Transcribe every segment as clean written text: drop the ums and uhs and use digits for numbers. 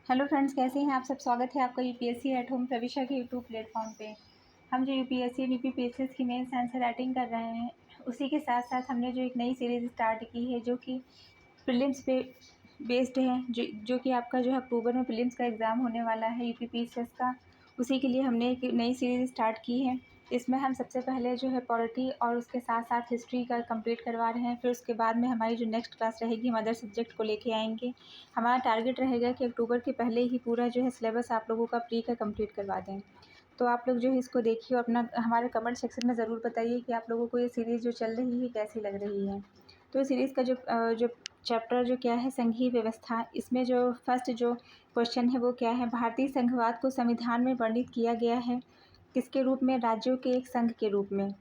Hello friends, कैसे हैं आप सब। स्वागत है आपका यूपीएससी एट होम प्रविशा के यूट्यूब प्लेटफॉर्म पे। हम जो यूपीएससी बीपीपीएसएस की मेंस आंसर राइटिंग कर रहे हैं, उसी के साथ साथ हमने जो एक नई सीरीज़ स्टार्ट की है जो कि प्रीलिम्स पे बेस्ड है, जो कि आपका जो है अक्टूबर में प्रीलिम्स का एग्ज़ाम होने वाला है यूपीपीएसएस का। उसी के लिए हमने एक नई सीरीज़ स्टार्ट की है। इसमें हम सबसे पहले जो है पॉलिटी और उसके साथ साथ हिस्ट्री का कंप्लीट करवा रहे हैं। फिर उसके बाद में हमारी जो नेक्स्ट क्लास रहेगी, हम अदर सब्जेक्ट को लेके आएंगे। हमारा टारगेट रहेगा कि अक्टूबर के पहले ही पूरा जो है सिलेबस आप लोगों का प्री का कंप्लीट करवा दें। तो आप लोग जो है इसको देखिए और अपना हमारे कमेंट सेक्शन में ज़रूर बताइए कि आप लोगों को ये सीरीज़ जो चल रही है कैसी लग रही है। तो इस सीरीज़ का जो चैप्टर जो क्या है, संघीय व्यवस्था, इसमें जो फर्स्ट जो क्वेश्चन है वो क्या है, भारतीय संघवाद को संविधान में वर्णित किया गया है किसके रूप में, राज्यों के एक संघ के रूप में।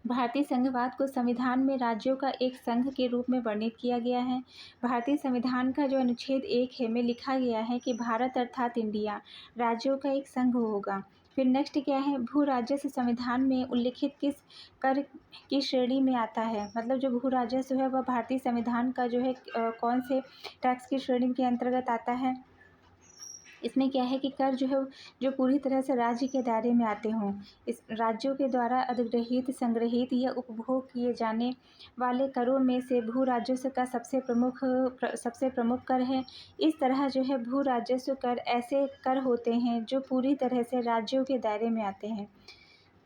भारतीय संघवाद को संविधान में राज्यों का एक संघ के रूप में वर्णित किया गया है। भारतीय संविधान का जो अनुच्छेद 1 है में लिखा गया है कि भारत अर्थात इंडिया राज्यों का एक संघ होगा। फिर नेक्स्ट क्या है, भू राजस्व संविधान में उल्लिखित किस कर की श्रेणी में आता है। मतलब जो भू राजस्व है वह भारतीय संविधान का जो है कौन से टैक्स की श्रेणी के अंतर्गत आता है। इसमें क्या है कि कर जो है जो पूरी तरह से राज्य के दायरे में आते हों, इस राज्यों के द्वारा अधिग्रहित, संग्रहित या उपभोग किए जाने वाले करों में से भू राजस्व का सबसे प्रमुख कर है। इस तरह जो है भू राजस्व कर ऐसे कर होते हैं जो पूरी तरह से राज्यों के दायरे में आते हैं।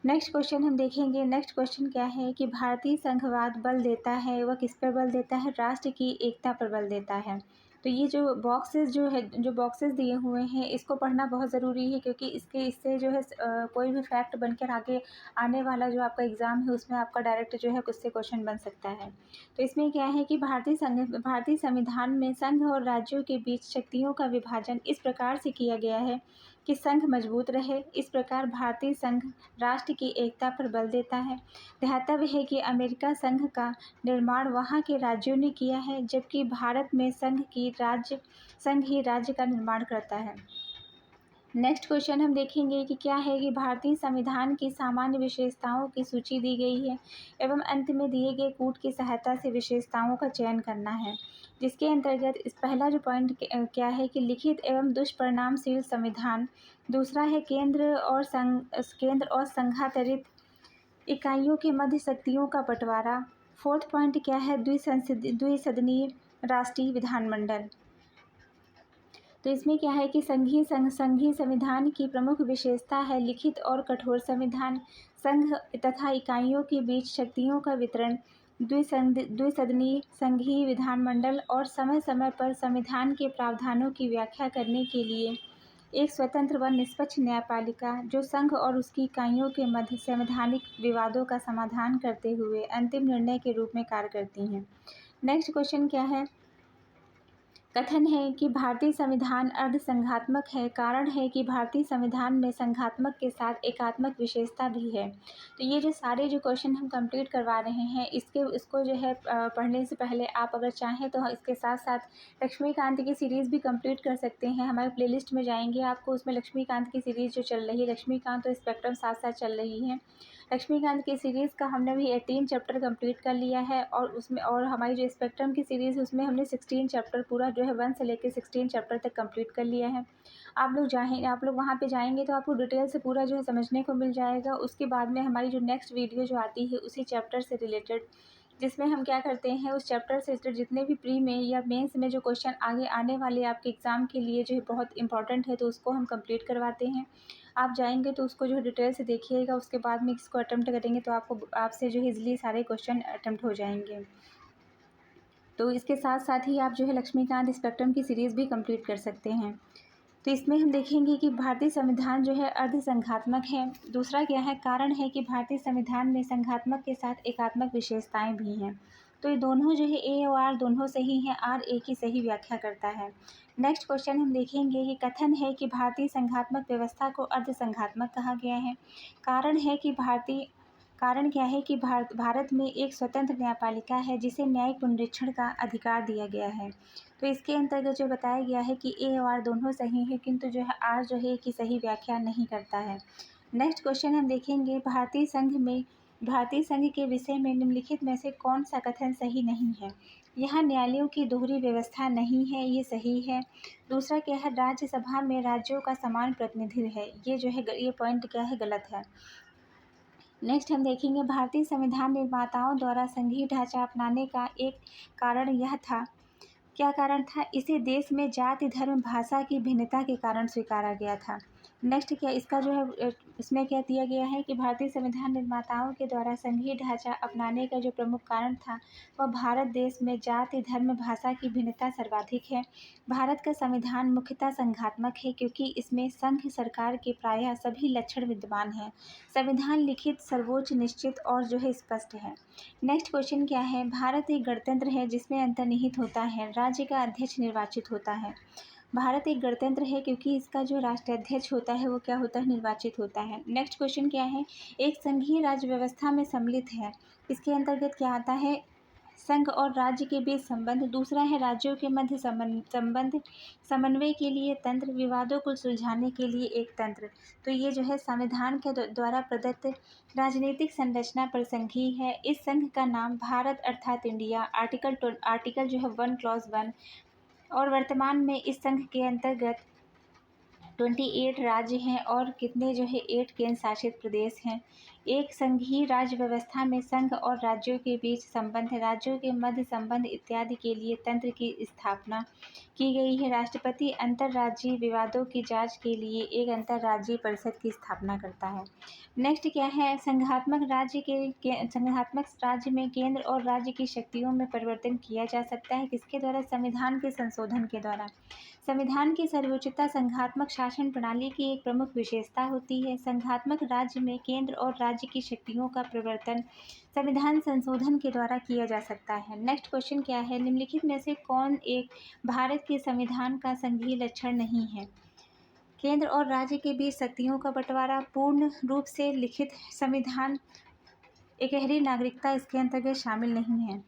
नेक्स्ट क्वेश्चन हम देखेंगे। नेक्स्ट क्वेश्चन क्या है कि भारतीय संघवाद बल देता है, वह किस पर बल देता है, राष्ट्र की एकता पर बल देता है। तो ये जो बॉक्सेस दिए हुए हैं, इसको पढ़ना बहुत ज़रूरी है, क्योंकि इससे जो है कोई भी फैक्ट बनकर आगे आने वाला जो आपका एग्ज़ाम है उसमें आपका डायरेक्ट जो है उससे क्वेश्चन बन सकता है। तो इसमें क्या है कि भारतीय संविधान में संघ और राज्यों के बीच शक्तियों का विभाजन इस प्रकार से किया गया है कि संघ मजबूत रहे। इस प्रकार भारतीय संघ राष्ट्र की एकता पर बल देता है। ध्यातव्य है कि अमेरिका संघ का निर्माण वहाँ के राज्यों ने किया है, जबकि भारत में संघ ही राज्य का निर्माण करता है। नेक्स्ट क्वेश्चन हम देखेंगे कि क्या है कि भारतीय संविधान की सामान्य विशेषताओं की सूची दी गई है एवं अंत में दिए गए कूट की सहायता से विशेषताओं का चयन करना है, जिसके अंतर्गत इस पहला जो पॉइंट क्या है कि लिखित एवं दुष्परिणामशील संविधान। दूसरा है केंद्र और संघातरित इकाइयों के मध्य शक्तियों का बंटवारा। फोर्थ पॉइंट क्या है, द्विसदनीय राष्ट्रीय विधानमंडल। तो इसमें क्या है कि संघीय संविधान की प्रमुख विशेषता है लिखित और कठोर संविधान, संघ तथा इकाइयों के बीच शक्तियों का वितरण, द्विसदनीय संघीय विधानमंडल और समय समय पर संविधान के प्रावधानों की व्याख्या करने के लिए एक स्वतंत्र व निष्पक्ष न्यायपालिका, जो संघ और उसकी इकाइयों के मध्य संवैधानिक विवादों का समाधान करते हुए अंतिम निर्णय के रूप में कार्य करती हैं। नेक्स्ट क्वेश्चन क्या है, कथन है कि भारतीय संविधान अर्धसंघात्मक है। कारण है कि भारतीय संविधान में संघात्मक के साथ एकात्मक विशेषता भी है। तो ये जो सारे जो क्वेश्चन हम कंप्लीट करवा रहे हैं, इसको जो है पढ़ने से पहले आप अगर चाहें तो इसके साथ साथ लक्ष्मीकांत की सीरीज़ भी कंप्लीट कर सकते हैं। हमारे प्लेलिस्ट में जाएंगे, आपको उसमें लक्ष्मीकांत की सीरीज़ जो चल रही है, लक्ष्मीकांत और स्पेक्ट्रम साथ साथ चल रही है। लक्ष्मीकांत की सीरीज़ का हमने भी 18 चैप्टर कंप्लीट कर लिया है, और हमारी जो स्पेक्ट्रम की सीरीज़ है उसमें हमने 16 चैप्टर पूरा जो है 1 से लेकर 16 चैप्टर तक कंप्लीट कर लिया है। आप लोग वहाँ पे जाएंगे तो आपको डिटेल से पूरा जो है समझने को मिल जाएगा। उसके बाद में हमारी जो नेक्स्ट वीडियो जो आती है उसी चैप्टर से रिलेटेड, जिसमें हम क्या करते हैं, उस चैप्टर से रिलेटेड जितने भी प्री में या मेंस में जो क्वेश्चन आगे आने वाले आपके एग्ज़ाम के लिए जो है बहुत इंपॉर्टेंट है, तो उसको हम कंप्लीट करवाते हैं। आप जाएंगे तो उसको जो है डिटेल से देखिएगा, उसके बाद में इसको अटेम्प्ट करेंगे तो आपसे जो है ईजिली सारे क्वेश्चन अटेम्प्ट हो जाएंगे। तो इसके साथ साथ ही आप जो है लक्ष्मीकांत स्पेक्ट्रम की सीरीज़ भी कंप्लीट कर सकते हैं। तो इसमें हम देखेंगे कि भारतीय संविधान जो है अर्धसंघात्मक है। दूसरा क्या है, कारण है कि भारतीय संविधान में संघात्मक के साथ एकात्मक विशेषताएं भी हैं। तो ये दोनों जो है ए और आर दोनों सही हैं, आर ए की सही व्याख्या करता है। नेक्स्ट क्वेश्चन हम देखेंगे कि कथन है कि भारतीय संघात्मक व्यवस्था को अर्धसंघात्मक कहा गया है। कारण क्या है कि भारत में एक स्वतंत्र न्यायपालिका है जिसे न्यायिक पुनरीक्षण का अधिकार दिया गया है। तो इसके अंतर्गत जो बताया गया है कि ए और आर दोनों सही है, किंतु जो है आर जो है कि सही व्याख्या नहीं करता है। नेक्स्ट क्वेश्चन हम देखेंगे, भारतीय संघ के विषय में निम्नलिखित में से कौन सा कथन सही नहीं है। यहाँ न्यायालयों की दोहरी व्यवस्था नहीं है, ये सही है। दूसरा क्या है, राज्यसभा में राज्यों का समान प्रतिनिधित्व है, ये जो है ये पॉइंट क्या है, गलत है। नेक्स्ट हम देखेंगे, भारतीय संविधान निर्माताओं द्वारा संघीय ढांचा अपनाने का एक कारण यह था, क्या कारण था, इसे देश में जाति धर्म भाषा की भिन्नता के कारण स्वीकारा गया था। नेक्स्ट क्या, इसका जो है इसमें क्या दिया गया है कि भारतीय संविधान निर्माताओं के द्वारा संघीय ढांचा अपनाने का जो प्रमुख कारण था वह भारत देश में जाति धर्म भाषा की भिन्नता सर्वाधिक है। भारत का संविधान मुख्यतः संघात्मक है क्योंकि इसमें संघ सरकार के प्रायः सभी लक्षण विद्यमान हैं। संविधान लिखित सर्वोच्च निश्चित और जो है स्पष्ट है। नेक्स्ट क्वेश्चन क्या है, भारत एक गणतंत्र है जिसमें अंतर्निहित होता है राज्य का अध्यक्ष निर्वाचित होता है। भारत एक गणतंत्र है क्योंकि इसका जो राष्ट्राध्यक्ष होता है वो क्या होता है, निर्वाचित होता है। नेक्स्ट क्वेश्चन क्या है, एक संघीय राज्य व्यवस्था में सम्मिलित है, इसके अंतर्गत क्या आता है, संघ और राज्य के बीच संबंध। दूसरा है राज्यों के मध्य संबंध, समन्वय के लिए तंत्र, विवादों को सुलझाने के लिए एक तंत्र। तो ये जो है संविधान के द्वारा प्रदत्त राजनीतिक संरचना पर संघीय है। इस संघ का नाम भारत अर्थात इंडिया, आर्टिकल जो है 1 क्लॉज 1, और वर्तमान में इस संघ के अंतर्गत 28 राज्य हैं और कितने जो है 8 केंद्र शासित प्रदेश हैं। एक संघीय राज्य व्यवस्था में संघ और राज्यों के बीच संबंध, राज्यों के मध्य संबंध इत्यादि के लिए तंत्र की स्थापना की गई है। राष्ट्रपति अंतर्राज्यीय विवादों की जांच के लिए एक अंतर्राज्यीय परिषद की स्थापना करता है। नेक्स्ट क्या है, संघात्मक राज्य में केंद्र और राज्य की शक्तियों में परिवर्तन किया जा सकता है, किसके द्वारा, संविधान के संशोधन के द्वारा। संविधान की सर्वोच्चता संघात्मक शासन प्रणाली की एक प्रमुख विशेषता होती है। संघात्मक राज्य में केंद्र और राज्य की शक्तियों का परिवर्तन संविधान संशोधन के द्वारा किया जा सकता है। नेक्स्ट क्वेश्चन क्या है, निम्नलिखित में से कौन एक भारत के संविधान का संघीय लक्षण नहीं है। केंद्र और राज्य के बीच शक्तियों का बंटवारा, पूर्ण रूप से लिखित संविधान, एकहरी नागरिकता इसके अंतर्गत शामिल नहीं है।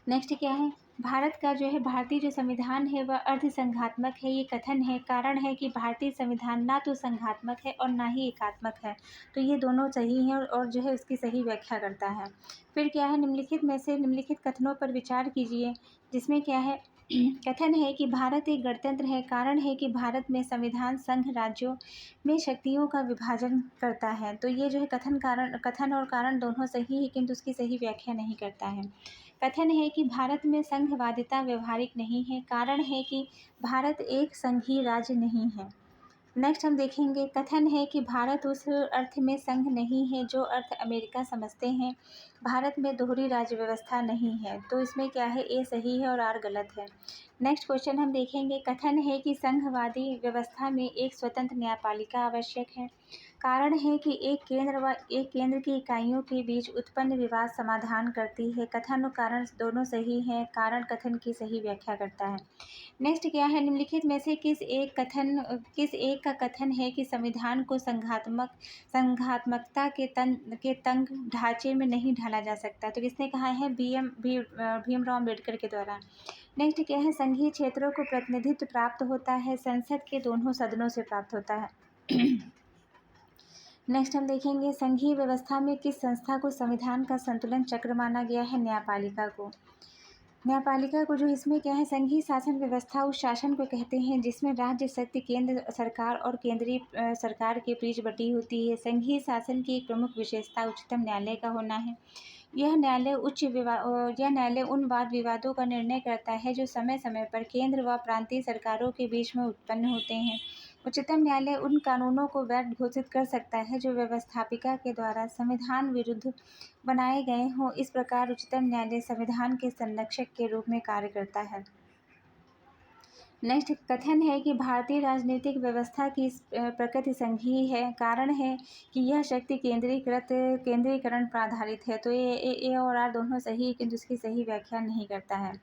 नेक्स्ट क्या है, भारत का जो है भारतीय जो संविधान है वह अर्ध संघात्मक है, ये कथन है। कारण है कि भारतीय संविधान ना तो संघात्मक है और ना ही एकात्मक है, तो ये दोनों सही हैं और जो है उसकी सही व्याख्या करता है। फिर क्या है, निम्नलिखित में से निम्नलिखित कथनों पर विचार कीजिए, जिसमें क्या है, कथन है कि भारत एक गणतंत्र है। कारण है कि भारत में संविधान संघ राज्यों में शक्तियों का विभाजन करता है। तो ये जो है कथन और कारण दोनों सही है, किंतु उसकी सही व्याख्या नहीं करता है। कथन है कि भारत में संघवादिता व्यवहारिक नहीं है। कारण है कि भारत एक संघीय राज्य नहीं है। नेक्स्ट हम देखेंगे, कथन है कि भारत उस अर्थ में संघ नहीं है जो अर्थ अमेरिका समझते हैं। भारत में दोहरी राज्य व्यवस्था नहीं है। तो इसमें क्या है, ए सही है और आर गलत है। नेक्स्ट क्वेश्चन हम देखेंगे, कथन है कि संघवादी व्यवस्था में एक स्वतंत्र न्यायपालिका आवश्यक है। कारण है कि एक केंद्र की इकाइयों के बीच उत्पन्न विवाद समाधान करती है। कथन और कारण दोनों सही हैं, कारण कथन की सही व्याख्या करता है। नेक्स्ट क्या है, निम्नलिखित में से किस एक का कथन है कि संविधान को संघात्मकता के तंग ढांचे में नहीं ढाला जा सकता। तो किसने कहा है, भीमराव अम्बेडकर के द्वारा। नेक्स्ट क्या है, संघीय क्षेत्रों को प्रतिनिधित्व प्राप्त होता है, संसद के दोनों सदनों से प्राप्त होता है। नेक्स्ट हम देखेंगे, संघीय व्यवस्था में किस संस्था को संविधान का संतुलन चक्र माना गया है, न्यायपालिका को। न्यायपालिका को जो इसमें क्या है, संघीय शासन व्यवस्था उस शासन को कहते हैं जिसमें राज्य शक्ति केंद्र सरकार और केंद्रीय सरकार के बीच बटी होती है। संघीय शासन की एक प्रमुख विशेषता उच्चतम न्यायालय का होना है। यह न्यायालय उन वाद विवादों का निर्णय करता है जो समय समय पर केंद्र व प्रांतीय सरकारों के बीच में उत्पन्न होते हैं। उच्चतम न्यायालय उन कानूनों को वैध घोषित कर सकता है जो व्यवस्थापिका के द्वारा संविधान विरुद्ध बनाए गए हों। इस प्रकार उच्चतम न्यायालय संविधान के संरक्षक के रूप में कार्य करता है। नेक्स्ट कथन है कि भारतीय राजनीतिक व्यवस्था की प्रकृति संघीय है। कारण है कि यह शक्ति केंद्रीकरण पर आधारित है। तो ए और आर दोनों सही है, किंतु उसकी सही व्याख्या नहीं करता है।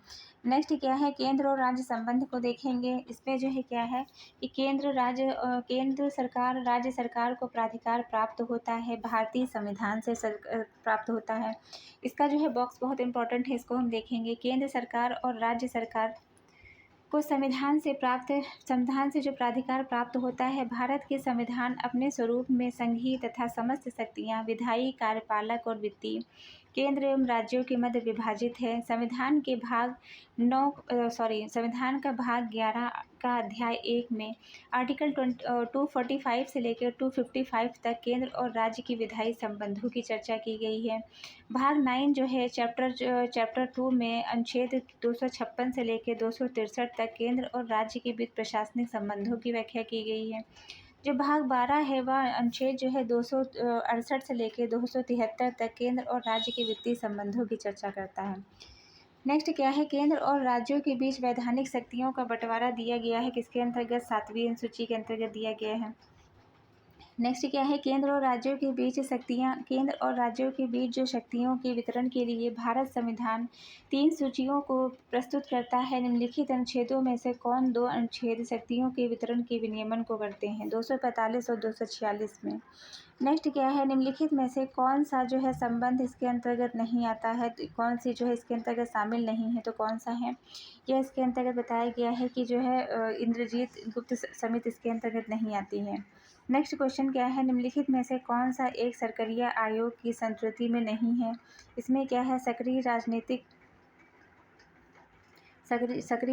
नेक्स्ट क्या है, केंद्र और राज्य संबंध को देखेंगे। इसमें जो है क्या है कि केंद्र सरकार राज्य सरकार को प्राधिकार प्राप्त होता है, भारतीय संविधान से प्राप्त होता है। इसका जो है बॉक्स बहुत इंपॉर्टेंट है, इसको हम देखेंगे। केंद्र सरकार और राज्य सरकार को संविधान से जो प्राधिकार प्राप्त होता है। भारत के संविधान अपने स्वरूप में संघीय तथा समस्त शक्तियाँ विधायी, कार्यपालक और वित्तीय केंद्र एवं राज्यों के मध्य विभाजित है। संविधान का भाग 11 का अध्याय 1 में आर्टिकल 245 से लेकर 255 तक केंद्र और राज्य की विधायी संबंधों की चर्चा की गई है। भाग 9 जो है चैप्टर 2 में अनुच्छेद 256 से लेकर 263 तक केंद्र और राज्य के बीच प्रशासनिक संबंधों की व्याख्या की गई है। जो भाग 12 है वह अनुच्छेद जो है 268 से लेकर 273 तक केंद्र और राज्य के वित्तीय संबंधों की चर्चा करता है। नेक्स्ट क्या है, केंद्र और राज्यों के बीच वैधानिक शक्तियों का बंटवारा दिया गया है, किसके अंतर्गत 7वीं अनुसूची के अंतर्गत दिया गया है। नेक्स्ट क्या है, केंद्र और राज्यों के बीच जो शक्तियों के वितरण के लिए भारत संविधान 3 सूचियों को प्रस्तुत करता है। निम्नलिखित अनुच्छेदों में से कौन 2 अनुच्छेद शक्तियों के वितरण के विनियमन को करते हैं, 245 और 246 में। नेक्स्ट क्या है, निम्नलिखित में से कौन सा जो है संबंध इसके अंतर्गत नहीं आता है, तो कौन सी जो है इसके अंतर्गत शामिल नहीं है, तो कौन सा है। यह इसके अंतर्गत बताया गया है कि जो है इंद्रजीत गुप्त समिति इसके अंतर्गत नहीं आती है। नेक्स्ट क्वेश्चन क्या है, निम्नलिखित में से कौन सा एक सरकरिया आयोग की संस्कृति में नहीं है। इसमें क्या है, सक्रिय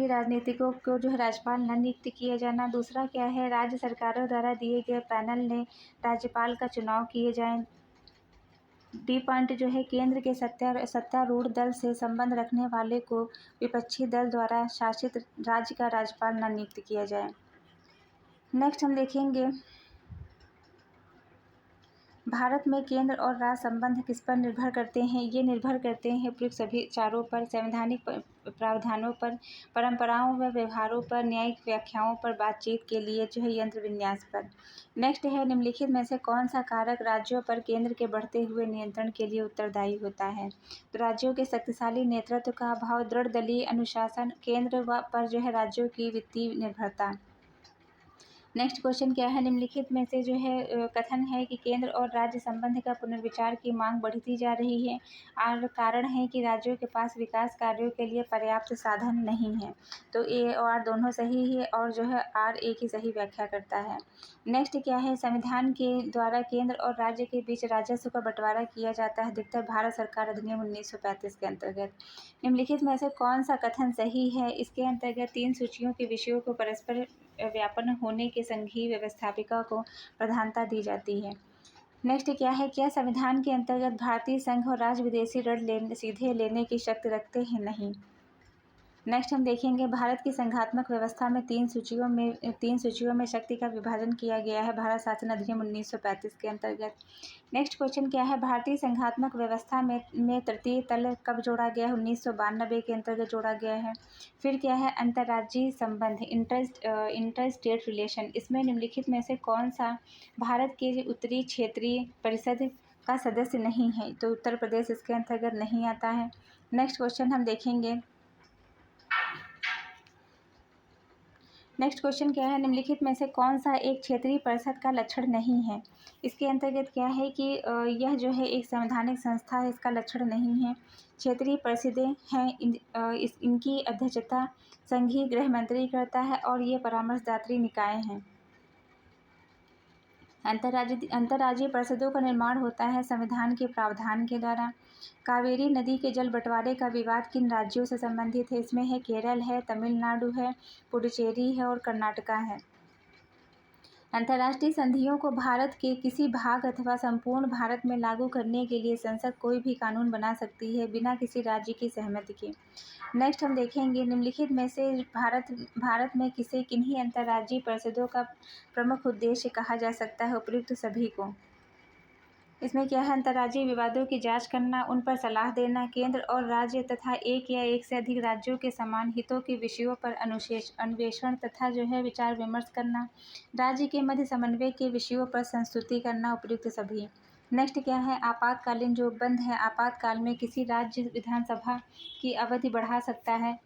राजनीतिकों को जो है राज्यपाल न नियुक्त किया जाना। दूसरा क्या है, राज्य सरकारों द्वारा दिए गए पैनल ने राज्यपाल का चुनाव किए जाए। डी पॉइंट जो है, केंद्र के सत्तारूढ़ दल से संबंध रखने वाले को विपक्षी दल द्वारा शासित राज्य का राज्यपाल न नियुक्त किया जाए। नेक्स्ट हम देखेंगे, भारत में केंद्र और राज्य संबंध किस पर निर्भर करते हैं। ये निर्भर करते हैं उपयुक्त सभी चारों पर, संवैधानिक प्रावधानों पर, परंपराओं व व्यवहारों पर, न्यायिक व्याख्याओं पर, बातचीत के लिए जो है यंत्र विन्यास पर। नेक्स्ट है, निम्नलिखित में से कौन सा कारक राज्यों पर केंद्र के बढ़ते हुए नियंत्रण के लिए उत्तरदायी होता है। तो राज्यों के शक्तिशाली नेतृत्व का अभाव, दृढ़ दलीय अनुशासन, केंद्र पर जो है राज्यों की वित्तीय निर्भरता। नेक्स्ट क्वेश्चन क्या है, निम्नलिखित में से जो है कथन है कि केंद्र और राज्य संबंध का पुनर्विचार की मांग बढ़ती जा रही है और कारण है कि राज्यों के पास विकास कार्यों के लिए पर्याप्त साधन नहीं है। तो ए और आर दोनों सही है और जो है आर ए की सही व्याख्या करता है। नेक्स्ट क्या है, संविधान के द्वारा केंद्र और राज्य के बीच राजस्व का बंटवारा किया जाता है अधिकतर भारत सरकार अधिनियम 1935 के अंतर्गत। निम्नलिखित में से कौन सा कथन सही है। इसके अंतर्गत 3 सूचियों के विषयों को परस्पर व्यापन होने के संघीय व्यवस्थापिका को प्रधानता दी जाती है। नेक्स्ट क्या है, क्या संविधान के अंतर्गत भारतीय संघ और राज्य विदेशी ऋण सीधे लेने की शक्ति रखते हैं, नहीं। नेक्स्ट हम देखेंगे, भारत की संघात्मक व्यवस्था में 3 सूचियों में शक्ति का विभाजन किया गया है भारत शासन अधिनियम 1935 के अंतर्गत। नेक्स्ट क्वेश्चन क्या है, भारतीय संघात्मक व्यवस्था में तृतीय तल कब जोड़ा गया है, 1992 के अंतर्गत जोड़ा गया है। फिर क्या है, अंतर्राज्यीय संबंध, इंटर स्टेट रिलेशन, इसमें निम्नलिखित में से कौन सा भारत के उत्तरी क्षेत्रीय परिषद का सदस्य नहीं है। तो उत्तर प्रदेश इसके अंतर्गत नहीं आता है। नेक्स्ट क्वेश्चन हम देखेंगे, नेक्स्ट क्वेश्चन क्या है, निम्नलिखित में से कौन सा एक क्षेत्रीय परिषद का लक्षण नहीं है। इसके अंतर्गत क्या है कि यह जो है एक संवैधानिक संस्था है, इसका लक्षण नहीं है। क्षेत्रीय परिषदें हैं, इनकी अध्यक्षता संघीय गृह मंत्री करता है और ये परामर्शदात्री निकाय हैं। अंतर्राज्यीय परिषदों का निर्माण होता है संविधान के प्रावधान के द्वारा। कावेरी नदी के जल बंटवारे का विवाद किन राज्यों से संबंधित है। इसमें है केरल है, तमिलनाडु है, पुडुचेरी है और कर्नाटका है। अंतर्राष्ट्रीय संधियों को भारत के किसी भाग अथवा संपूर्ण भारत में लागू करने के लिए संसद कोई भी कानून बना सकती है बिना किसी राज्य की सहमति के। नेक्स्ट हम देखेंगे, निम्नलिखित में से भारत में किन्हीं अंतर्राज्यीय परिषदों का प्रमुख उद्देश्य कहा जा सकता है उपयुक्त सभी को। इसमें क्या है, अंतर्राज्यीय विवादों की जांच करना, उन पर सलाह देना, केंद्र और राज्य तथा एक या एक से अधिक राज्यों के समान हितों के विषयों पर अन्वेषण तथा जो है विचार विमर्श करना, राज्य के मध्य समन्वय के विषयों पर संस्तुति करना, उपयुक्त सभी। नेक्स्ट क्या है, आपातकालीन जो उपबंध है, आपातकाल में किसी राज्य विधानसभा की अवधि बढ़ा सकता है।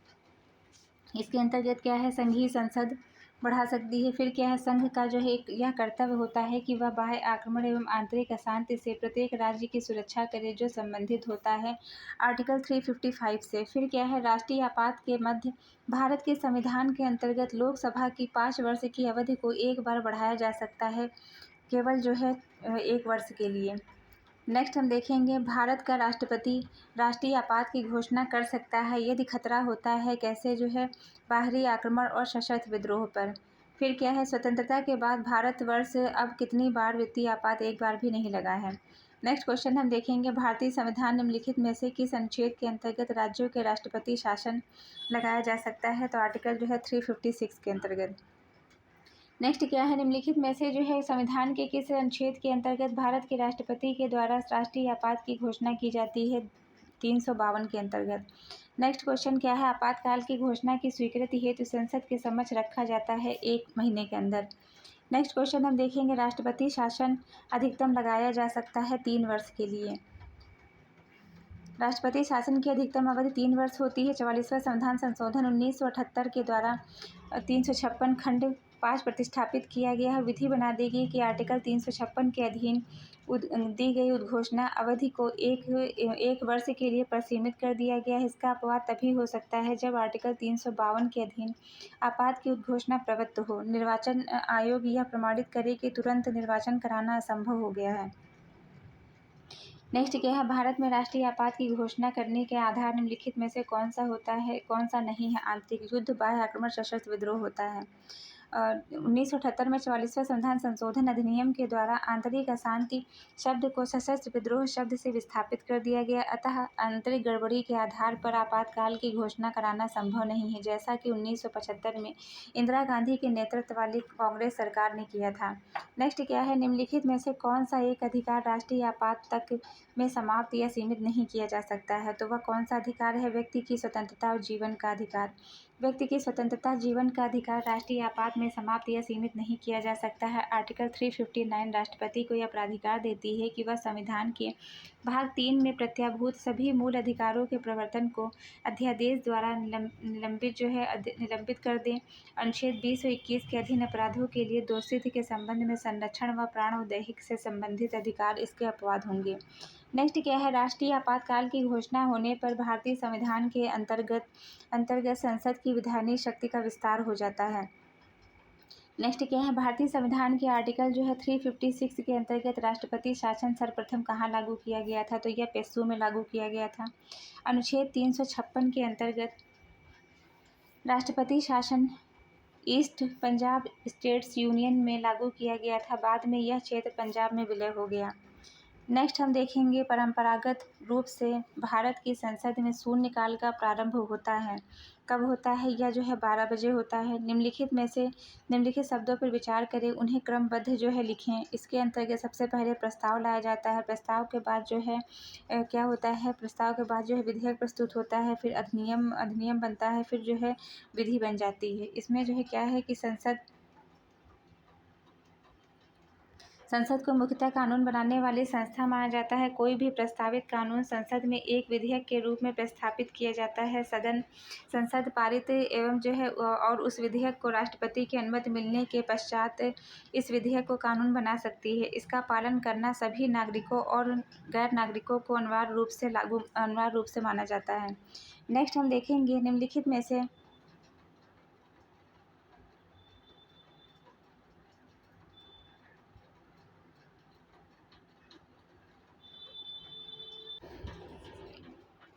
इसके अंतर्गत क्या है, संघीय संसद बढ़ा सकती है। फिर क्या है, संघ का जो है यह कर्तव्य होता है कि वह बाह्य आक्रमण एवं आंतरिक अशांति से प्रत्येक राज्य की सुरक्षा करे जो संबंधित होता है आर्टिकल 355 से। फिर क्या है, राष्ट्रीय आपात के मध्य भारत के संविधान के अंतर्गत लोकसभा की 5 वर्ष की अवधि को एक बार बढ़ाया जा सकता है, केवल जो है 1 वर्ष के लिए। नेक्स्ट हम देखेंगे भारत का राष्ट्रपति राष्ट्रीय आपात की घोषणा कर सकता है यदि खतरा होता है कैसे जो है बाहरी आक्रमण और सशस्त्र विद्रोह पर। फिर क्या है स्वतंत्रता के बाद भारतवर्ष अब कितनी बार वित्तीय आपात एक बार भी नहीं लगा है। नेक्स्ट क्वेश्चन हम देखेंगे भारतीय संविधान निम्नलिखित में से किस अनुच्छेद के अंतर्गत राज्यों के राष्ट्रपति शासन लगाया जा सकता है। तो आर्टिकल जो है 356 के अंतर्गत। नेक्स्ट क्या है निम्नलिखित में से जो है संविधान के किस अनुच्छेद के अंतर्गत भारत के राष्ट्रपति के द्वारा राष्ट्रीय आपात की घोषणा की जाती है। 352 के अंतर्गत। नेक्स्ट क्वेश्चन क्या है आपातकाल की घोषणा की स्वीकृति हेतु संसद के समक्ष रखा जाता है 1 महीने के अंदर। नेक्स्ट क्वेश्चन हम देखेंगे राष्ट्रपति शासन अधिकतम लगाया जा सकता है 3 वर्ष के लिए। राष्ट्रपति शासन की अधिकतम अवधि 3 वर्ष होती है। 44वां संविधान संशोधन 1978 के द्वारा 356 खंड 5 प्रतिस्थापित किया गया है। विधि बना दी गई कि आर्टिकल 356 के अधीन दी गई उद्घोषणा अवधि को एक वर्ष के लिए प्रसीमित कर दिया गया है। इसका अपवाद तभी हो सकता है जब आर्टिकल 352 के अधीन आपात की उद्घोषणा प्रवृत्त हो, निर्वाचन आयोग यह प्रमाणित करे कि तुरंत निर्वाचन कराना असंभव हो गया है। नेक्स्ट क्या है भारत में राष्ट्रीय आपात की घोषणा करने के आधार निम्नलिखित में से कौन सा होता है कौन सा नहीं है। आंतरिक युद्ध, बाह्य आक्रमण, सशस्त्र विद्रोह होता है। 1978 में 44वां संविधान संशोधन अधिनियम के द्वारा आंतरिक अशांति शब्द को सशस्त्र विद्रोह शब्द से विस्थापित कर दिया गया। अतः आंतरिक गड़बड़ी के आधार पर आपातकाल की घोषणा कराना संभव नहीं है, जैसा कि 1975 में इंदिरा गांधी के नेतृत्व वाली कांग्रेस सरकार ने किया था। नेक्स्ट क्या है निम्नलिखित में से कौन सा एक अधिकार राष्ट्रीय आपात तक में समाप्त या सीमित नहीं किया जा सकता है। तो वह कौन सा अधिकार है। व्यक्ति की स्वतंत्रता और जीवन का अधिकार। व्यक्ति की स्वतंत्रता जीवन का अधिकार राष्ट्रीय आपात में समाप्त या सीमित नहीं किया जा सकता है। आर्टिकल 359 राष्ट्रपति को यह प्राधिकार देती है कि वह संविधान के भाग 3 में प्रत्याभूत सभी मूल अधिकारों के प्रवर्तन को अध्यादेश द्वारा निलंबित कर दें। अनुच्छेद 20 और 21 के अधीन अपराधों के लिए दोषित के संबंध में संरक्षण व प्राण और दैहिक से संबंधित अधिकार इसके अपवाद होंगे। नेक्स्ट क्या है राष्ट्रीय आपातकाल की घोषणा होने पर भारतीय संविधान के अंतर्गत संसद की विधायी शक्ति का विस्तार हो जाता है। नेक्स्ट क्या है भारतीय संविधान के आर्टिकल जो है 356 के अंतर्गत राष्ट्रपति शासन सर्वप्रथम कहाँ लागू किया गया था। तो यह पेशू में लागू किया गया था। अनुच्छेद 356 के अंतर्गत राष्ट्रपति शासन ईस्ट पंजाब स्टेट्स यूनियन में लागू किया गया था। बाद में यह क्षेत्र पंजाब में विलय हो गया। नेक्स्ट हम देखेंगे परंपरागत रूप से भारत की संसद में शून्यकाल का प्रारंभ होता है। कब होता है। यह जो है 12 बजे होता है। निम्नलिखित में से निम्नलिखित शब्दों पर विचार करें, उन्हें क्रमबद्ध जो है लिखें। इसके अंतर्गत सबसे पहले प्रस्ताव लाया जाता है। प्रस्ताव के बाद जो है क्या होता है। प्रस्ताव के बाद जो है विधेयक प्रस्तुत होता है। फिर अधिनियम बनता है। फिर जो है विधि बन जाती है। इसमें जो है क्या है कि संसद को मुख्यतः कानून बनाने वाली संस्था माना जाता है। कोई भी प्रस्तावित कानून संसद में एक विधेयक के रूप में प्रस्थापित किया जाता है। संसद पारित एवं जो है और उस विधेयक को राष्ट्रपति की अनुमति मिलने के पश्चात इस विधेयक को कानून बना सकती है। इसका पालन करना सभी नागरिकों और गैर नागरिकों को अनिवार्य रूप से माना जाता है। नेक्स्ट हम देखेंगे निम्नलिखित में से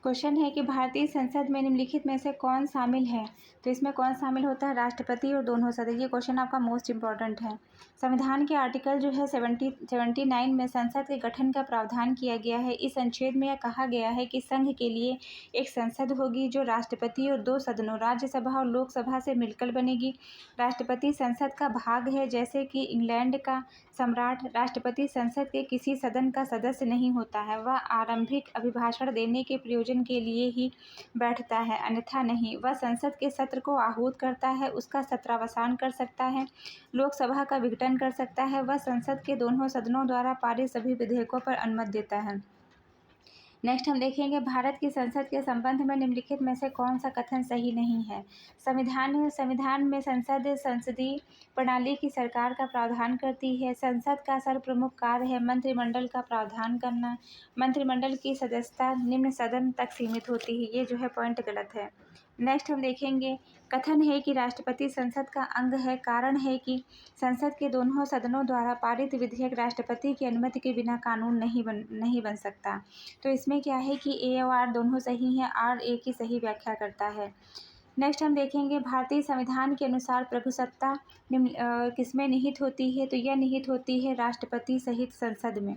क्वेश्चन है कि भारतीय संसद में निम्नलिखित में से कौन शामिल है। तो इसमें कौन शामिल होता है। राष्ट्रपति और दोनों सदस्य। ये क्वेश्चन आपका मोस्ट इंपॉर्टेंट है। संविधान के आर्टिकल जो है 79 में संसद के गठन का प्रावधान किया गया है। इस अनुच्छेद में यह कहा गया है कि संघ के लिए एक संसद होगी जो राष्ट्रपति और 2 सदनों राज्यसभा और लोकसभा से मिलकर बनेगी। राष्ट्रपति संसद का भाग है। जैसे कि इंग्लैंड का सम्राट राष्ट्रपति संसद के किसी सदन का सदस्य नहीं होता है। वह आरंभिक अभिभाषण देने के प्रयोजन के लिए ही बैठता है, अन्यथा नहीं। वह संसद के सत्र को आहूत करता है, उसका सत्रावसान कर सकता है, लोकसभा का विघटन कर सकता है। वह संसद के दोनों सदनों द्वारा पारित सभी विधेयकों पर अनुमति देता है। नेक्स्ट हम देखेंगे भारत की संसद के संबंध में निम्नलिखित में से कौन सा कथन सही नहीं है। संविधान में संसदीय प्रणाली की सरकार का प्रावधान करती है। संसद का सर्वप्रमुख कार्य है मंत्रिमंडल का प्रावधान करना। मंत्रिमंडल की सदस्यता निम्न सदन तक सीमित होती है। ये जो है पॉइंट गलत है। नेक्स्ट हम देखेंगे, कथन है कि राष्ट्रपति संसद का अंग है, कारण है कि संसद के दोनों सदनों द्वारा पारित विधेयक राष्ट्रपति की अनुमति के बिना कानून नहीं बन सकता। तो इसमें क्या है कि ए और आर दोनों सही हैं, आर ए की सही व्याख्या करता है। नेक्स्ट हम देखेंगे, भारतीय संविधान के अनुसार प्रभुसत्ता किसमें निहित होती है? तो यह निहित होती है राष्ट्रपति सहित संसद में।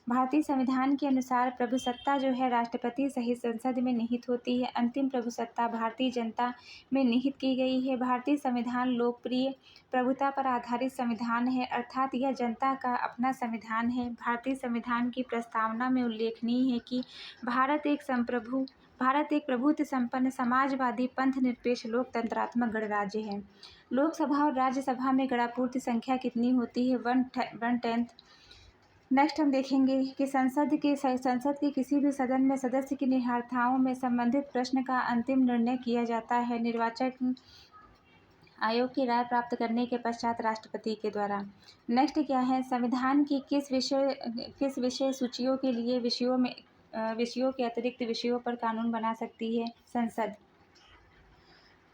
भारतीय संविधान के अनुसार प्रभुसत्ता जो है राष्ट्रपति सहित संसद में निहित होती है। अंतिम प्रभुसत्ता भारतीय जनता में निहित की गई है। भारतीय संविधान लोकप्रिय प्रभुता पर आधारित संविधान है, अर्थात यह जनता का अपना संविधान है। भारतीय संविधान की प्रस्तावना में उल्लेखनीय है कि भारत एक प्रभुत्व संपन्न समाजवादी पंथ निरपेक्ष लोकतंत्रात्मक गणराज्य है। लोकसभा और राज्यसभा में गणापूर्ति संख्या कितनी होती है? 1/10। नेक्स्ट हम देखेंगे कि संसद के किसी भी सदन में सदस्य की निहितार्थों में संबंधित प्रश्न का अंतिम निर्णय किया जाता है निर्वाचन आयोग की राय प्राप्त करने के पश्चात राष्ट्रपति के द्वारा। नेक्स्ट क्या है, संविधान की किस विषय सूचियों के लिए विषयों के अतिरिक्त विषयों पर कानून बना सकती है संसद?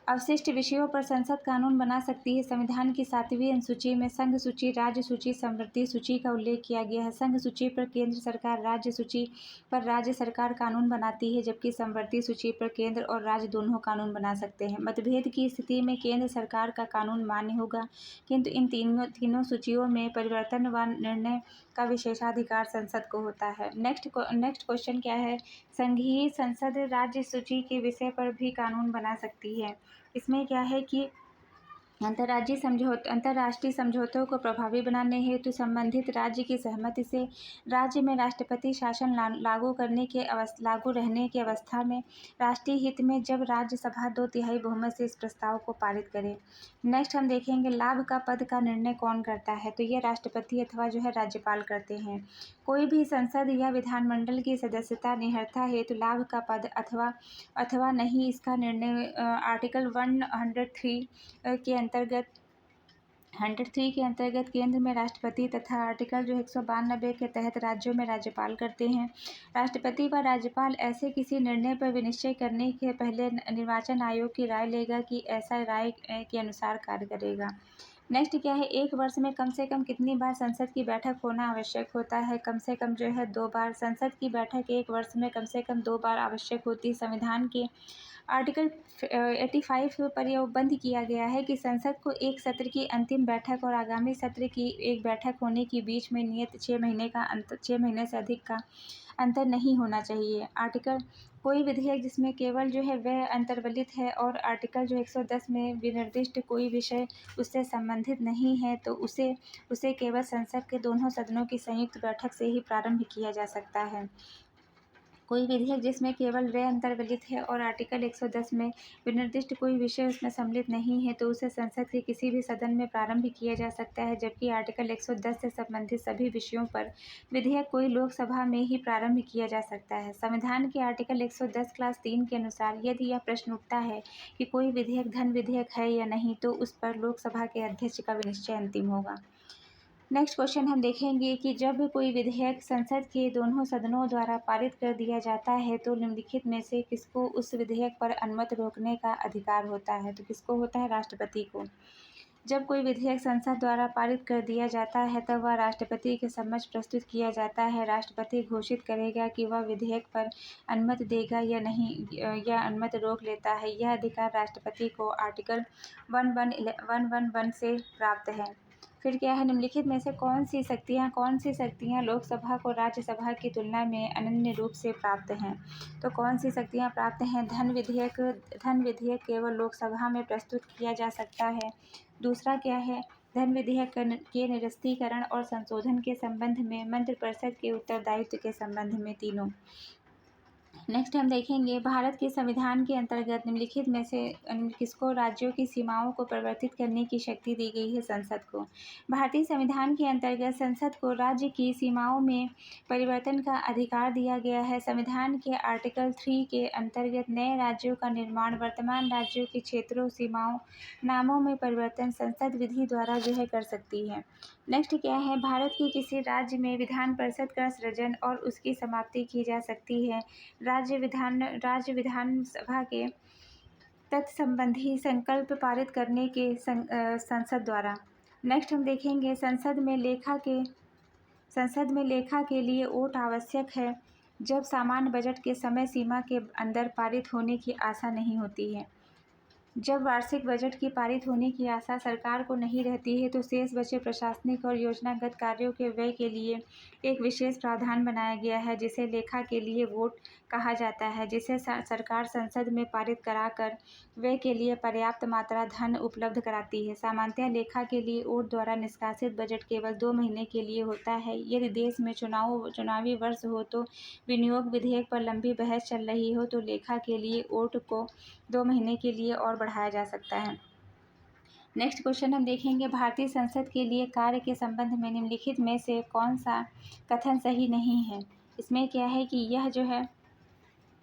अवशिष्ट विषयों पर संसद कानून बना सकती है। संविधान की 7वीं अनुसूची में संघ सूची, राज्य सूची, समवर्ती सूची का उल्लेख किया गया है। संघ सूची पर केंद्र सरकार, राज्य सूची पर राज्य सरकार कानून बनाती है, जबकि समवर्ती सूची पर केंद्र और राज्य दोनों कानून बना सकते हैं। मतभेद की स्थिति में केंद्र सरकार का कानून मान्य होगा, किंतु इन तीनों सूचियों में परिवर्तन व निर्णय का विशेषाधिकार संसद को होता है। नेक्स्ट क्वेश्चन क्या है, संघीय संसद राज्य सूची के विषय पर भी कानून बना सकती है। इसमें क्या है कि अंतर्राष्ट्रीय समझौतों को प्रभावी बनाने हेतु संबंधित राज्य की सहमति से राज्य में राष्ट्रपति शासन लागू रहने की अवस्था में राष्ट्रीय हित में जब राज्यसभा 2/3 बहुमत से इस प्रस्ताव को पारित करे। नेक्स्ट हम देखेंगे, लाभ का पद का निर्णय कौन करता है? तो यह राष्ट्रपति अथवा जो है राज्यपाल करते हैं। कोई भी संसद या विधानमंडल की सदस्यता निहत्था हेतु लाभ का पद अथवा नहीं, इसका निर्णय आर्टिकल 103 के अंतर्गत केंद्र में राष्ट्रपति तथा आर्टिकल जो 192 के तहत राज्यों में राज्यपाल करते हैं। राष्ट्रपति व राज्यपाल ऐसे किसी निर्णय पर विनिश्चय करने के पहले निर्वाचन आयोग की राय लेगा कि ऐसा राय के अनुसार कार्य करेगा। नेक्स्ट क्या है, एक वर्ष में कम से कम कितनी बार संसद की बैठक होना आवश्यक होता है? कम से कम जो है 2 बार। संसद की बैठक एक वर्ष में कम से कम 2 बार आवश्यक होती है। संविधान के आर्टिकल 85 पर यह बंद किया गया है कि संसद को एक सत्र की अंतिम बैठक और आगामी सत्र की एक बैठक होने के बीच में नियत 6 महीने से अधिक का अंतर नहीं होना चाहिए। आर्टिकल कोई विधेयक जिसमें केवल जो है वह अंतर्वलित है और आर्टिकल जो 110 में विनिर्दिष्ट कोई विषय उससे संबंधित नहीं है, तो उसे केवल संसद के दोनों सदनों की संयुक्त बैठक से ही प्रारंभ किया जा सकता है। कोई विधेयक जिसमें केवल वह अंतर्वलित है और आर्टिकल 110 में विनिर्दिष्ट कोई विषय उसमें सम्मिलित नहीं है, तो उसे संसद के किसी भी सदन में प्रारंभ किया जा सकता है, जबकि आर्टिकल 110 से संबंधित सभी विषयों पर विधेयक कोई लोकसभा में ही प्रारंभ किया जा सकता है। संविधान के आर्टिकल 110 क्लास 3 के अनुसार यदि यह प्रश्न उठता है कि कोई विधेयक धन विधेयक है या नहीं, तो उस पर लोकसभा के अध्यक्ष का विनिश्चय अंतिम होगा। नेक्स्ट क्वेश्चन हम देखेंगे कि जब कोई विधेयक संसद के दोनों सदनों द्वारा पारित कर दिया जाता है, तो निम्नलिखित में से किसको उस विधेयक पर अनुमति रोकने का अधिकार होता है? तो किसको होता है? राष्ट्रपति को। जब कोई विधेयक संसद द्वारा पारित कर दिया जाता है, तब वह राष्ट्रपति के समक्ष प्रस्तुत किया जाता है। राष्ट्रपति घोषित करेगा कि वह विधेयक पर अनुमति देगा या नहीं, या अनुमति रोक लेता है। यह अधिकार राष्ट्रपति को आर्टिकल 111 से प्राप्त है। फिर क्या है, निम्नलिखित में से कौन सी शक्तियाँ लोकसभा को राज्यसभा की तुलना में अनन्य रूप से प्राप्त हैं? तो कौन सी शक्तियाँ प्राप्त हैं? धन विधेयक केवल लोकसभा में प्रस्तुत किया जा सकता है। दूसरा क्या है, धन विधेयक के निरस्तीकरण और संशोधन के संबंध में मंत्रिपरिषद के उत्तरदायित्व के संबंध में तीनों। नेक्स्ट हम देखेंगे, भारत के संविधान के अंतर्गत निम्नलिखित में से किसको राज्यों की सीमाओं को परिवर्तित करने की शक्ति दी गई है? संसद को। भारतीय संविधान के अंतर्गत संसद को राज्य की सीमाओं में परिवर्तन का अधिकार दिया गया है। संविधान के आर्टिकल 3 के अंतर्गत नए राज्यों का निर्माण, वर्तमान राज्यों के क्षेत्रों, सीमाओं, नामों में परिवर्तन संसद विधि द्वारा जो है कर सकती है। नेक्स्ट क्या है, भारत के किसी राज्य में विधान परिषद का सृजन और उसकी समाप्ति की जा सकती है। राज्य विधानसभा के तत्संबंधी संकल्प पारित करने के संसद द्वारा। नेक्स्ट हम देखेंगे संसद में लेखा के लिए वोट आवश्यक है जब सामान्य बजट के समय सीमा के अंदर पारित होने की आशा नहीं होती है। जब वार्षिक बजट की पारित होने की आशा सरकार को नहीं रहती है तो शेष बचे प्रशासनिक और योजनागत कार्यों के व्यय के लिए एक विशेष प्रावधान बनाया गया है जिसे लेखा के लिए वोट कहा जाता है, जिसे सरकार संसद में पारित कराकर व्यय के लिए पर्याप्त मात्रा धन उपलब्ध कराती है। सामान्यतः लेखा के लिए वोट द्वारा निष्कासित बजट केवल 2 महीने के लिए होता है। यदि देश में चुनावी वर्ष हो तो विनियोग विधेयक पर लंबी बहस चल रही हो तो लेखा के लिए वोट को 2 महीने के लिए और बढ़ाया जा सकता है। नेक्स्ट क्वेश्चन हम देखेंगे, भारतीय संसद के लिए कार्य के संबंध में निम्नलिखित में से कौन सा कथन सही नहीं है। इसमें क्या है कि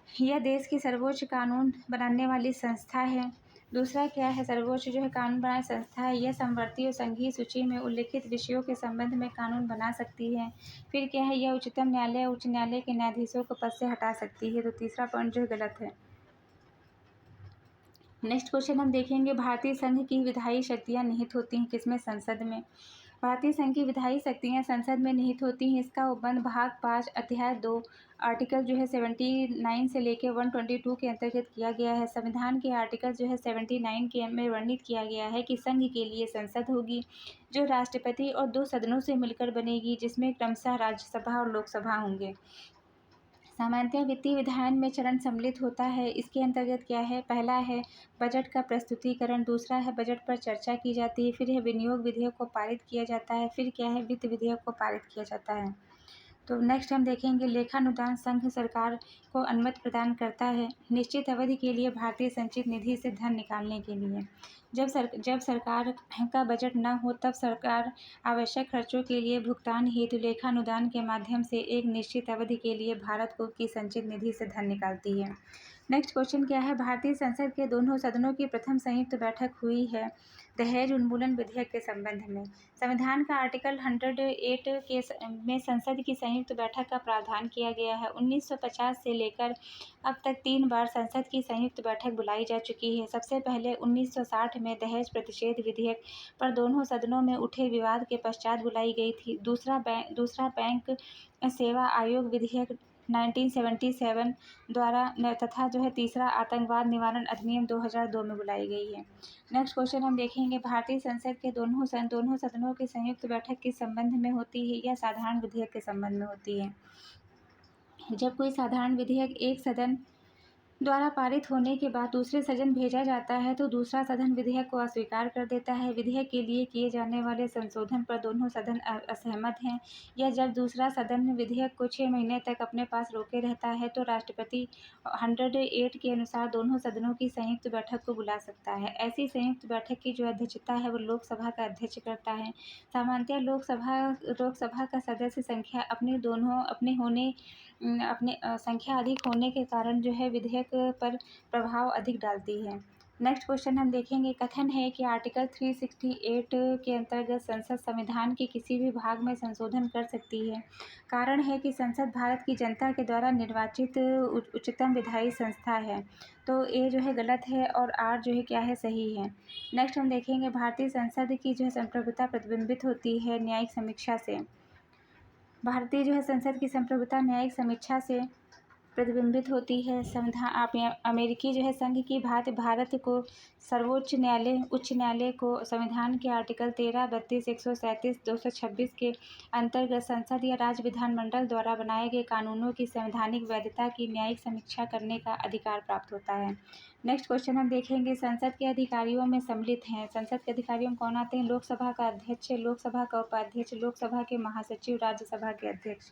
यह देश की सर्वोच्च कानून बनाने वाली संस्था है। दूसरा क्या है, सर्वोच्च कानून बनाने संस्था है, यह समवर्ती और संघीय सूची में उल्लिखित विषयों के संबंध में कानून बना सकती है। फिर क्या है, यह उच्चतम न्यायालय उच्च न्यायालय के न्यायाधीशों को पद से हटा सकती है। तो तीसरा पॉइंट गलत है। नेक्स्ट क्वेश्चन हम देखेंगे, भारतीय संघ की विधायी शक्तियाँ निहित होती हैं किसमें, संसद में। भारतीय संघ की विधायी शक्तियाँ संसद में निहित होती हैं। इसका उपबंध भाग 5 अध्याय 2 आर्टिकल 79 से लेकर 122 के अंतर्गत किया गया है। संविधान के आर्टिकल 79 के में वर्णित किया गया है कि संघ के लिए संसद होगी जो राष्ट्रपति और 2 सदनों से मिलकर बनेगी, जिसमें क्रमशः राज्यसभा और लोकसभा होंगे। सामान्यतः वित्तीय विधान में चरण सम्मिलित होता है। इसके अंतर्गत क्या है, पहला है बजट का प्रस्तुतिकरण, दूसरा है बजट पर चर्चा की जाती है, फिर है विनियोग विधेयक को पारित किया जाता है, फिर क्या है वित्त विधेयक को पारित किया जाता है। तो नेक्स्ट हम देखेंगे, लेखानुदान संघ सरकार को अनुमति प्रदान करता है निश्चित अवधि के लिए भारतीय संचित निधि से धन निकालने के लिए। जब सरकार का बजट न हो तब सरकार आवश्यक खर्चों के लिए भुगतान हेतु लेखानुदान के माध्यम से एक निश्चित अवधि के लिए भारत की संचित निधि से धन निकालती है। नेक्स्ट क्वेश्चन क्या है, भारतीय संसद के दोनों सदनों की प्रथम संयुक्त बैठक हुई है दहेज उन्मूलन विधेयक के संबंध में। संविधान का आर्टिकल 108 में संसद की संयुक्त बैठक का प्रावधान किया गया है। 1950 से लेकर अब तक 3 बार संसद की संयुक्त बैठक बुलाई जा चुकी है। सबसे पहले 1960 में दहेज प्रतिषेध विधेयक पर दोनों सदनों में उठे विवाद के पश्चात बुलाई गई थी। दूसरा बैंक सेवा आयोग विधेयक 1977 द्वारा तथा तीसरा आतंकवाद निवारण अधिनियम 2002 में बुलाई गई है। नेक्स्ट क्वेश्चन हम देखेंगे, भारतीय संसद के दोनों सदनों की संयुक्त बैठक किस संबंध में होती है, या साधारण विधेयक के संबंध में होती है। जब कोई साधारण विधेयक एक सदन द्वारा पारित होने के बाद दूसरे सदन भेजा जाता है तो दूसरा सदन विधेयक को अस्वीकार कर देता है। विधेयक के लिए किए जाने वाले संशोधन पर दोनों सदन असहमत हैं, या जब दूसरा सदन विधेयक को 6 महीने तक अपने पास रोके रहता है तो राष्ट्रपति 108 के अनुसार दोनों सदनों की संयुक्त बैठक को बुला सकता है। ऐसी संयुक्त बैठक की जो अध्यक्षता है वो लोकसभा का अध्यक्ष करता है। सामान्यतः लोकसभा का सदस्य संख्या अपने संख्या अधिक होने के कारण विधेयक पर प्रभाव अधिक डालती है। नेक्स्ट क्वेश्चन हम देखेंगे, कथन है कि आर्टिकल 368 के अंतर्गत संसद संविधान के किसी भी भाग में संशोधन कर सकती है। कारण है कि संसद भारत की जनता के द्वारा निर्वाचित उच्चतम विधायी संस्था है। तो ए गलत है और आर क्या है सही है। नेक्स्ट हम देखेंगे, भारतीय संसद की संप्रभुता प्रतिबिंबित होती है न्यायिक समीक्षा से। भारतीय संसद की संप्रभुता न्यायिक समीक्षा से प्रतिबिंबित होती है। संविधान अमेरिकी संघ की भांति भारत को सर्वोच्च न्यायालय उच्च न्यायालय को संविधान के आर्टिकल 13, 32, 137, 226 के अंतर्गत संसद या राज्य विधानमंडल द्वारा बनाए गए कानूनों की संवैधानिक वैधता की न्यायिक समीक्षा करने का अधिकार प्राप्त होता है। नेक्स्ट क्वेश्चन हम देखेंगे, संसद के अधिकारियों में सम्मिलित हैं। संसद के अधिकारियों में कौन आते हैं, लोकसभा का अध्यक्ष, लोकसभा का उपाध्यक्ष, लोकसभा के महासचिव, राज्यसभा के अध्यक्ष।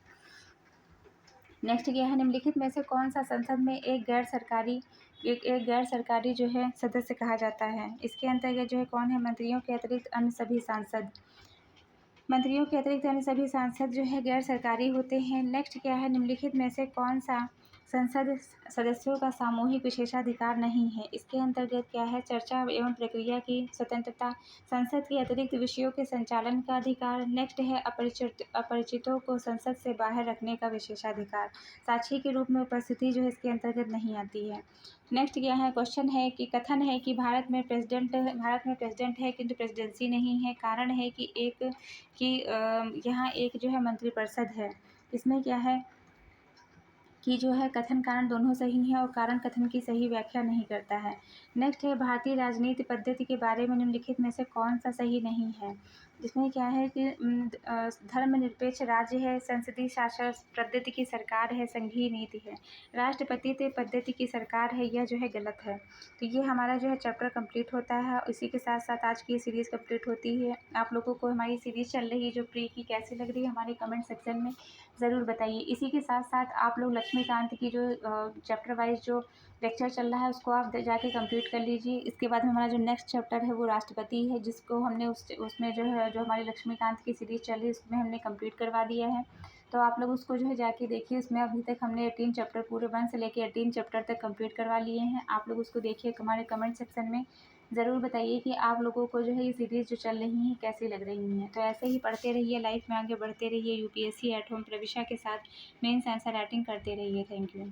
नेक्स्ट क्या है, निम्नलिखित में से कौन सा संसद में एक गैर सरकारी सदस्य कहा जाता है। इसके अंतर्गत कौन है, मंत्रियों के अतिरिक्त अन्य सभी सांसद। मंत्रियों के अतिरिक्त अन्य सभी सांसद गैर सरकारी होते हैं। नेक्स्ट क्या है, निम्नलिखित में से कौन सा संसद सदस्यों का सामूहिक विशेषाधिकार नहीं है। इसके अंतर्गत क्या है, चर्चा एवं प्रक्रिया की स्वतंत्रता, संसद के अतिरिक्त विषयों के संचालन का अधिकार। नेक्स्ट है अपरिचितों को संसद से बाहर रखने का विशेषाधिकार। साक्षी के रूप में उपस्थिति जो है इसके अंतर्गत नहीं आती है। नेक्स्ट क्या है, क्वेश्चन है कि कथन है कि भारत में प्रेसिडेंट है किंतु प्रेसिडेंसी नहीं है। कारण है कि यहाँ एक जो है मंत्रिपरिषद है। इसमें क्या है कि जो है कथन कारण दोनों सही हैं और कारण कथन की सही व्याख्या नहीं करता है। नेक्स्ट है भारतीय राजनीति पद्धति के बारे में निम्नलिखित में से कौन सा सही नहीं है। जिसमें क्या है कि धर्मनिरपेक्ष राज्य है, संसदीय शासन पद्धति की सरकार है, संघीय नीति है, राष्ट्रपति पद्धति की सरकार है, यह जो है गलत है। तो ये हमारा जो है चैप्टर कंप्लीट होता है। इसी के साथ साथ आज की ये सीरीज़ कंप्लीट होती है। आप लोगों को हमारी सीरीज़ चल रही है जो प्री की कैसी लग रही है हमारे कमेंट सेक्शन में ज़रूर बताइए। इसी के साथ साथ आप लोग लक्ष्मीकांत की जो चैप्टर वाइज जो लेक्चर चल रहा है उसको आप जाके कंप्लीट कर लीजिए। इसके बाद में हमारा जो नेक्स्ट चैप्टर है वो राष्ट्रपति है, जिसको हमने उसमें जो है जो हमारी लक्ष्मीकांत की सीरीज़ चल रही है उसमें हमने कंप्लीट करवा दिया है। तो आप लोग उसको जो है जाके देखिए। उसमें अभी तक हमने 18 चैप्टर पूरे 1 से लेके 18 चैप्टर तक कंप्लीट करवा लिए हैं। आप लोग उसको देखिए। हमारे कमेंट सेक्शन में ज़रूर बताइए कि आप लोगों को जो है ये सीरीज़ जो चल रही हैं कैसी लग रही हैं। तो ऐसे ही पढ़ते रहिए, लाइफ में आगे बढ़ते रहिए। यूपीएससी एट होम प्रविशा के साथ मेंस आंसर राइटिंग करते रहिए। Thank you.